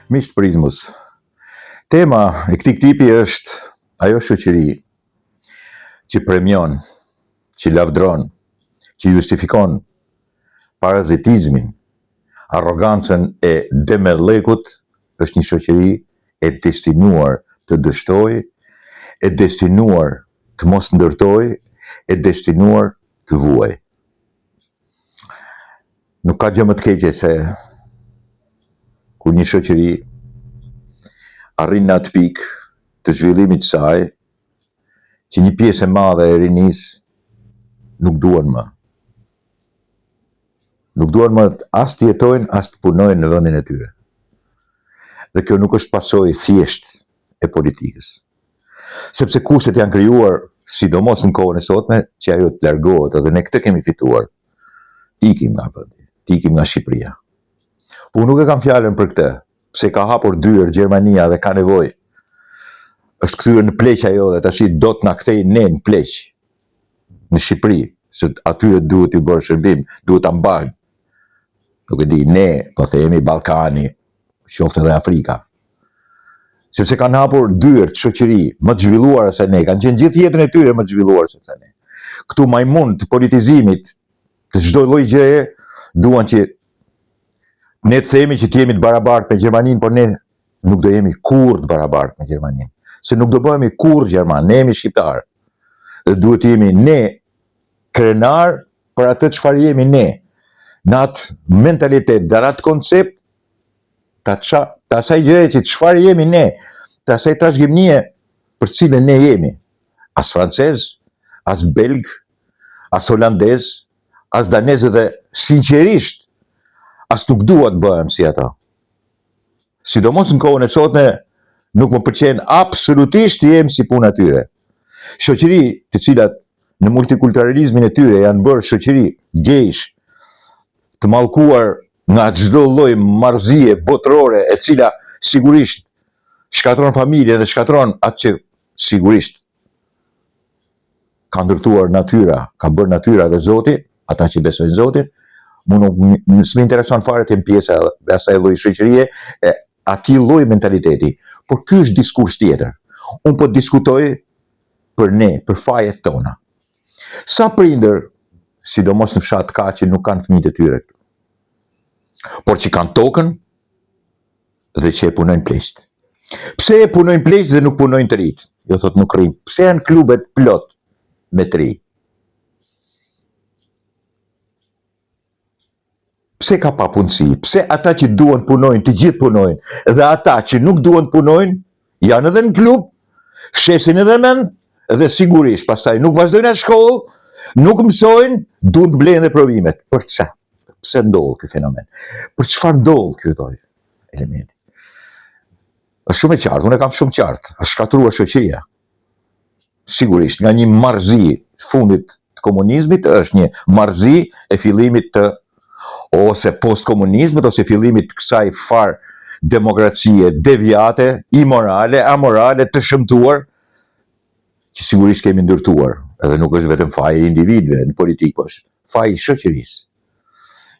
Miqtë Prizmës, tema e këtij tipi është ajo shoqëri që premion, që lavdron, që justifikon parazitizmin, arrogancën e demellekut, është një shoqëri e destinuar të dështojë, e destinuar të mos ndërtojë, e destinuar të vuajë. Nuk ka gjë më të keqe se kur një shoqëri arrin në atë pikë të zhvillimit të saj që një pjesë e madhe e rinisë nuk duan më. Nuk duan më as të jetojnë, as të punojnë në vendin e tyre. Dhe kjo nuk është pasojë thjesht e politikës. Sepse kushtet janë krijuar, sidomos në kohën e sotme, që ajo të largohet, dhe ne këtë kemi fituar. Ikim nga vendi, ikim nga Shqipëria. Unë nuk e kam fjalën për këtë, pse ka hapur dyer Gjermania dhe ka nevojë. Është kthyer në pleq ajo dhe tash do të na kthej ne në pleq në Shqipëri, se atyre duhet i bërë shërbim, duhet ta mbajnë. Nuk e di, ne, po themi Ballkani, qoftë edhe Afrika. Sepse kanë hapur dyer të shoqëri më të zhvilluara se ne, kanë qenë gjithë jetën e tyre më të zhvilluar se ne. Këtu majmun të politizimit, të çdo lloj gjëje, duan që ne të themi që të jemi të barabartë me Gjermaninë, por ne nuk do jemi kurrë të barabartë me Gjermaninë. Se nuk do bëhemi kurrë Gjerman, ne jemi shqiptarë. Dhe duhet të jemi ne krenar për atë çfarë jemi ne. Në atë mentalitet, në atë koncept, të asaj gjëje që çfarë jemi ne, të asaj trashëgimie për cilën ne jemi. As francez, as belg, as holandez, as danez, dhe sinqerisht as nuk dua të bëhem si ata. Sidomos në kohën e sotme nuk më pëlqen absolutisht të jem si puna tyre. Shoqëri të cilat në multikulturalizmin e tyre janë bërë shoqëri gejsh, të mallkuar nga çdo lloj marrëzie botërore, e cila sigurisht shkatron familje dhe shkatron atë që sigurisht ka ndërtuar natyra, ka bërë natyra dhe Zoti, ata që besojnë Zotin. Nuk më intereson fare të jem pjesë e asaj lloji shoqërie, e atij lloji mentaliteti. Por ky është diskurs tjetër. Unë po diskutoj për ne, për fajet tona. Sa prindër, sidomos në fshat ka që nuk kanë fëmijët e tyre këtu, por që kanë tokën dhe që e punojnë pleqt. Pse e punojnë pleqt dhe nuk punojnë të rit? Jo, thot nuk rrim. Pse janë klubet plot me të ri? Pse ka papunësi? Pse ata që duan punojnë, të gjithë punojnë, dhe ata që nuk duan punojnë, janë edhe në klub, shesin edhe mend, dhe sigurisht, pastaj nuk vazhdojnë në shkollë, nuk mësojnë, duan të blejnë dhe provimet. Për çfarë? Pse ndodh ky fenomen? Për çfarë ndodh ky lloj elementi? Është shumë e qartë, unë e kam shumë qartë, është shkatruar shoqëria. Sigurisht, nga një marrëzi të fundit të komunizmit, është një marrëzi e fillimit të ose post-komunizmit, ose fillimit të kësaj farë demokracie devijate, imorale, amorale, të shëmtuar, që sigurisht kemi ndërtuar, edhe nuk është vetëm faji i individëve në politikë, po është faji i shoqërisë.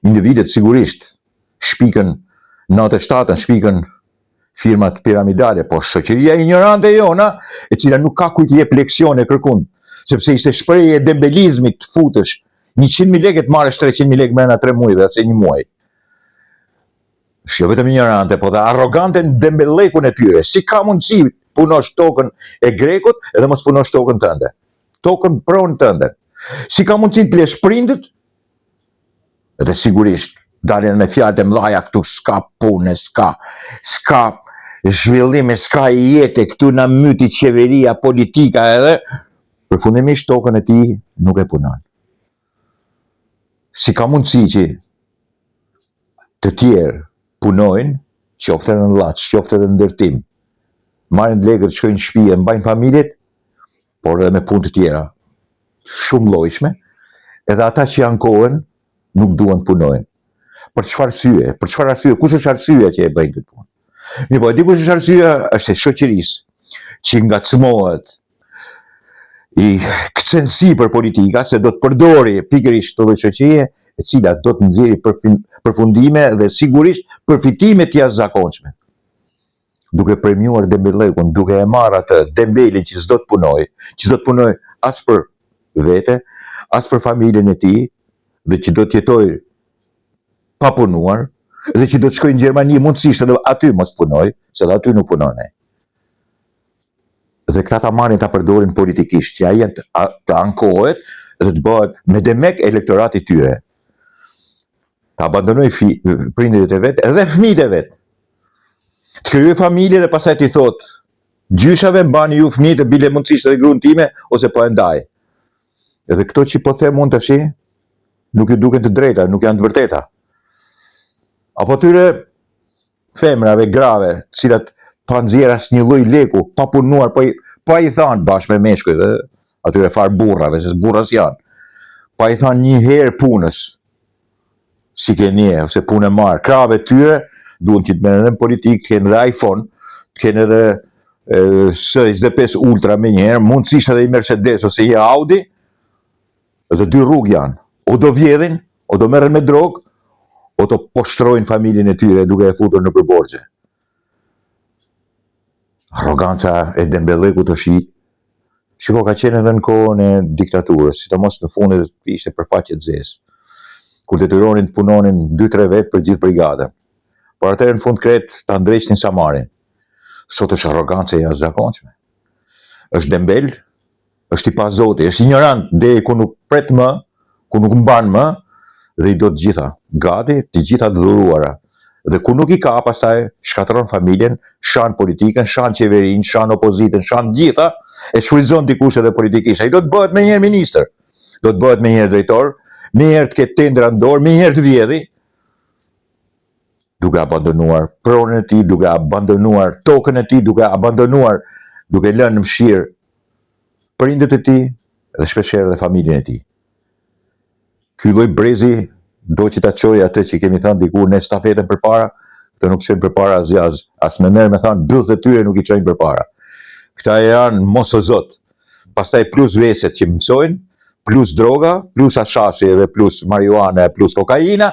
Individet sigurisht shpikën 97-ën, shpikën firmat piramidale, po shoqëria ignorante jona, e cila nuk ka kujt i jep leksione kërkun, sepse ishte shprehje e dembelizmit të futesh 100.000 lekë të marrësh 300.000 lekë brenda 3 muajve, ose 1 muaj. Jo vetëm ignorante, po dhe arrogante në dembellekun e tyre. Si ka mundësi punosh tokën e Grekut edhe mos punosh tokën tënde? Tokën pronë tënde. Si ka mundësi të lesh prindët? Edhe sigurisht dalin me fjalët e mëdha këtu, s'ka punë, s'ka zhvillime, s'ka jetë, këtu na myti qeveria, politika, edhe përfundimisht tokën e tij nuk e punon. Si ka mundësi që të tjerë punojnë, qoftë edhe në llaç, qoftë edhe në ndërtim, marrin lekët, shkojnë në shtëpi, mbajnë familjet, por edhe me punë të tjera shumë llojshme, edhe ata që janë kohën nuk duan të punojnë. Për çfarë arsye? Për çfarë arsye? Kush është arsyeja që e bëjnë këtë punë? Mirë, po e di kush është arsyeja? Është e shoqërisë që ngacmohet, i këcen sipër politika, se do të përdori pikërisht këtë lloj shoqërie, e cila do të nxjerrë përfundime dhe sigurisht përfitime të jashtëzakonshme. duke premiuar Dembellekun, duke e marrë atë Dembelin që s'do të punoj as për vete, as për familjen e tij, dhe që do të jetoj pa punuar, dhe që do të shkoj në Gjermani mundësisht edhe aty mos punoj, se dhe aty nuk punon ai. Dhe këta ta marrin ta përdorin politikisht, që ai të ankohet dhe të bëhet me demek elektorati tyre. Ta abandonoj prindërit e vet edhe fëmijët e vet. Të krijoj familje dhe pastaj ti thot, gjyshave mbani ju fëmijët e bile mundësisht edhe gruan time ose po e ndaj. Edhe këto që po them unë tash, nuk ju duken të drejta, nuk janë të vërteta. Apo tyre femrave grave, të cilat pa nxjerr asnjë lloj leku, pa punuar, pa i thanë bashkë me meshkuj, dhe atyre far burrave, se burras janë. Pa i thanë një herë punës, si keni ose punë marr. Krave tyre duhen që të merren në politikë, të kenë edhe iPhone, të kenë edhe S25 Ultra me njëherë, mundësisht edhe i Mercedes ose i Audi, dhe dy rrugë janë. O do vjedhin, o do merren me drogë, o të poshtrojnë familjen e tyre duke e futur në përborxhe. Arroganca e Dembellekut është shiko, ka qenë edhe në kohën e diktaturës, sidomos në fundit ishte përfaqe të zezë, kur detyronin të punonin 2-3 vetë për gjithë brigadën. Por atëherë në fund kret ta ndreqnin Samarin. Sot është arrogancë e jashtëzakonshme. Është dembel, është i pazoti, është ignorant deri ku nuk pret më, ku nuk mban më, dhe i do të gjitha, gati, të gjitha të dhuruara. Dhe ku nuk i ka, pastaj shkatron familjen, shan politikën, shan qeverinë, shan opozitën, shan gjitha, e shfrytëzon dikush edhe politikisht. Ai do të bëhet menjëherë ministër, do të bëhet menjëherë drejtor, menjëherë të ketë tendra në dorë, menjëherë të vjedhi, duke abandonuar pronën e tij, duke abandonuar tokën e tij, duke lënë në mëshirë prindët e tij dhe shpeshherë edhe familjen e tij. Ky lloj brezi do që ta çojë atë që kemi thënë dikur në stafetën përpara, këto nuk çojnë përpara as me merr me thënë byllët e tyre nuk i çojnë përpara. Këta janë mos o zot. Pastaj plus veset që mësojnë, plus droga, plus hashashi dhe plus marijuana, plus kokaina,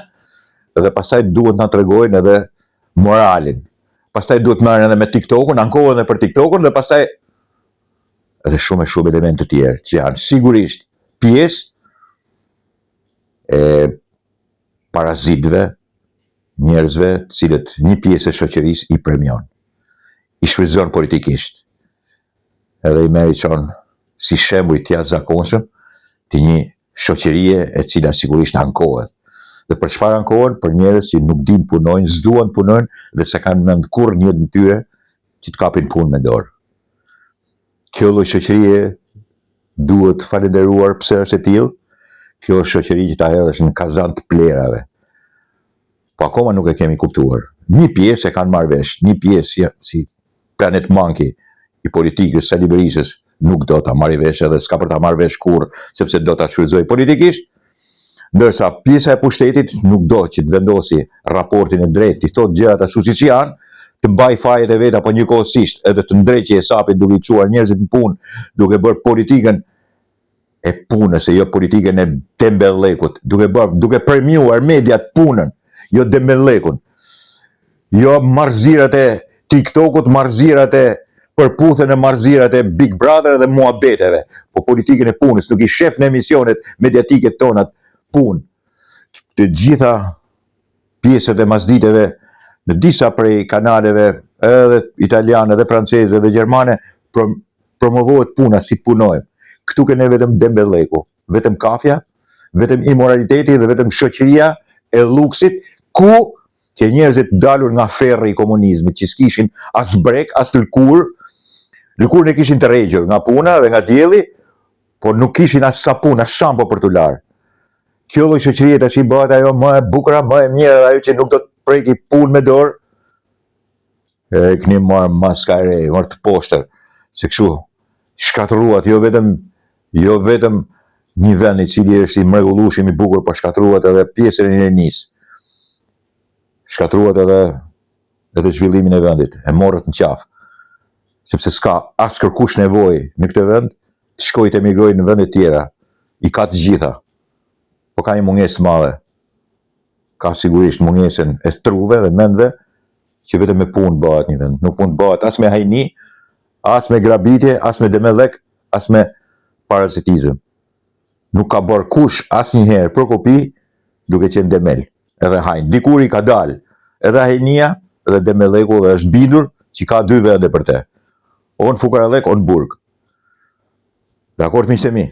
dhe pastaj duhet na tregojnë edhe moralin. Pastaj duhet marrin edhe me TikTokun, ankohen edhe për TikTokun, dhe pastaj edhe shumë elemente të tjerë që janë sigurisht pjesë e parazitëve, njerëzve të cilët një pjesë e shoqërisë i premion, i shfrytëzon politikisht, edhe i merr i çon si shembull të jashtëzakonshëm të një shoqërie e cila sigurisht ankohet. Dhe për çfarë ankohen? Për njerëz që nuk dinë punojnë, s'duan punojnë dhe se kanë mend kurrë një në tyre që të kapin punë me dorë. Kjo lloj shoqërie duhet falenderuar pse është e tillë. Kjo është shoqëri që ta hedhësh në kazan të plerave. Po akoma nuk e kemi kuptuar. Një pjesë e kanë marrë vesh, një pjesë si Planet Monkey i politikës Sali Berishës nuk do ta marrë vesh edhe s'ka për ta marrë vesh kurrë, sepse do ta shfrytëzoj politikisht. Ndërsa pjesa e pushtetit nuk do që të vendosi raportin e drejtë, të thotë gjërat ashtu siç janë, të mbaj fajet e vet apo njëkohësisht edhe të ndreqë hesapin duke i çuar njerëzit në punë, duke bërë politikën e punës, e jo politikën e Dembellekut, duke premiuar mediat punën, jo Dembellekun. Jo marrëzirat e TikTokut, marrëzirat e përputhen e marrëzirat e Big Brother dhe muhabeteve, po politikën e punës, duke i shef në emisionet mediatike tonat punë. Të gjitha pjesët e masditeve në disa prej kanaleve, edhe italiane dhe franceze dhe gjermane, promovohet puna si punojmë. Këtu kene vetëm Dembelleku, vetëm kafja, vetëm immoraliteti dhe vetëm shoqëria e luksit, ku që njerëzit dalur nga ferri i komunizmit, që s'kishin as brek, as lëkur e kishin të regjur nga puna dhe nga dielli, por nuk kishin as sapun, as shampo për t'u larë. Kjo lloj shoqërie tash i bëhet ajo më e bukur, më e mirë, ajo që nuk do të preki punë me dorë. E keni marrë maskare, marrë të poshtër, se kështu shkatëruat, jo vetëm një vend i cili është i mrekullueshëm i bukur, por shkatëruat edhe pjesën e rinisë. Shkatëruat edhe zhvillimin e vendit, e morët në qafë. Sepse s'ka as kërkush nevojë në këtë vend të shkojë të emigrojë në vende tjera. I ka të gjitha. Po ka një mungesë të madhe. Ka sigurisht mungesën e truve dhe mendve, që vetëm me punë bëhet një vend. Nuk mund bëhet as me hajni, as me grabitje, as me demellek, as me parazitizëm. Nuk ka bërë kush asnjëherë Prokopi duke qenë demel, edhe hajnë. Dikur i ka dalë edhe hajnia dhe demelleku dhe është bindur që ka dy vende për te. On Fukarallek, on Burg. Dakord miqtë e mi?